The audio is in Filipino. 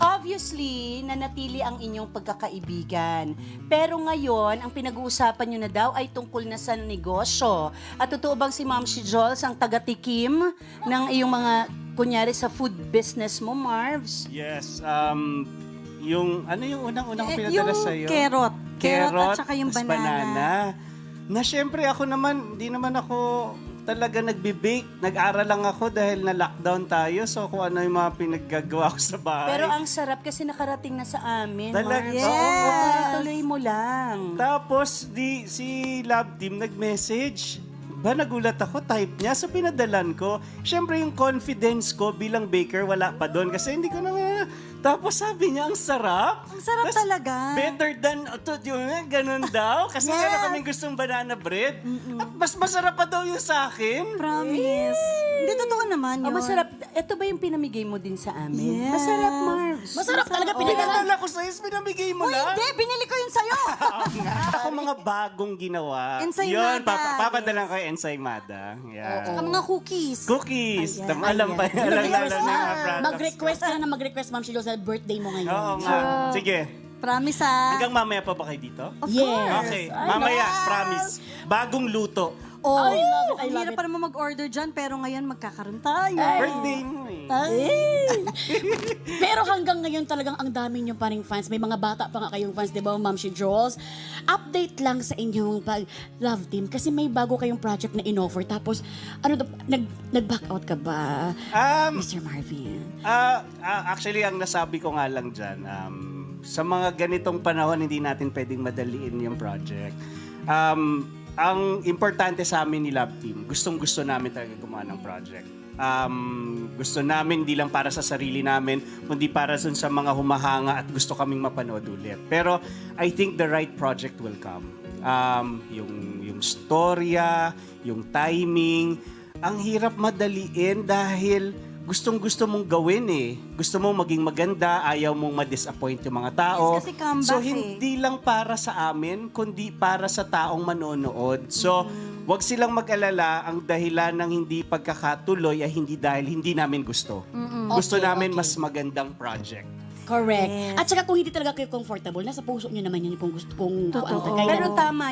obviously, nanatili ang inyong pagkakaibigan. Pero ngayon, ang pinag-uusapan nyo na daw ay tungkol na sa negosyo. At totoo bang si Ma'am si Jols ang taga-tikim ng iyong mga, kunyari sa food business mo, Marvs? Yes, yung unang-unang ko pinadala yung sa'yo? carrot. Carrot at saka yung tas banana. Na syempre ako naman, di naman ako talaga nagbe-bake. Nag-aral lang ako dahil na-lockdown tayo. So kung ano yung mga pinaggagawa ko sa bahay. Pero ang sarap kasi nakarating na sa amin, Talaga? Marvs. Yes. Oo, tuloy mo lang. Tapos, si Love Team nag-message. Ba, nagulat ako, type niya. So, pinadalan ko. Siyempre, yung confidence ko bilang baker, wala pa doon. Kasi hindi ko naman... Tapos, sabi niya, ang sarap. Ang sarap Tas, talaga. Better than... Ganun daw. Kasi Yes. meron kaming gustong banana bread. At mas masarap pa daw yung sa akin. Promise. Hindi, totoo naman yun. Masarap. Ito ba yung pinamigay mo din sa amin? Yes. Masarap, Marvs. Masarap talaga Pinadala ko sa'yo, pinamigay mo Uy, lang. hindi, binili ko yun sa'yo. Ako mga bagong ginawa. Ensaymada, Yun, papadalan ko yung ensaymada. Yeah. Ang mga cookies. Cookies. Ayan. Alam pa yan. Alam na ng mga products. Mag-request ka na mag-request, Ma'am Shilo, sa birthday mo ngayon. Oo nga. Sige. Promise ah. Hanggang mamaya pa ba kayo dito? Of Yes. course. Okay. Mamaya, promise. Bagong luto. Oh, I love it, I ang love hirap it. pa naman mag-order dyan, pero ngayon magkakaroon tayo. Birthday mo eh. Pero hanggang ngayon talagang ang dami nyo pa ring fans. May mga bata pa nga kayong fans, di ba, Ma'am si Jules? Update lang sa inyong love team kasi may bago kayong project na in-offer. Tapos, nag-back out ka ba, Mr. Marvin? Actually, ang nasabi ko nga lang dyan, sa mga ganitong panahon, hindi natin pwedeng madaliin yung project. Ang importante sa amin ni Love Team, gustong-gusto namin talaga gumawa ng project. Gusto namin hindi lang para sa sarili namin, kundi para sa mga humahanga at gusto kaming mapanood ulit. Pero I think the right project will come. Yung storya, yung timing, ang hirap madaliin dahil gustong-gusto mong gawin eh. Gusto mong maging maganda, ayaw mong ma-disappoint yung mga tao. Yes, kasi comeback so, eh. hindi lang para sa amin, kundi para sa taong manonood. So, wag silang mag-alala, ang dahilan ng hindi pagkakatuloy ay hindi dahil hindi namin gusto. Gusto Okay, namin okay. mas magandang project. Correct. Yes. At saka kung hindi talaga kayo comfortable, nasa puso nyo naman yun kung gusto kong... Totoo. Kaya Pero tama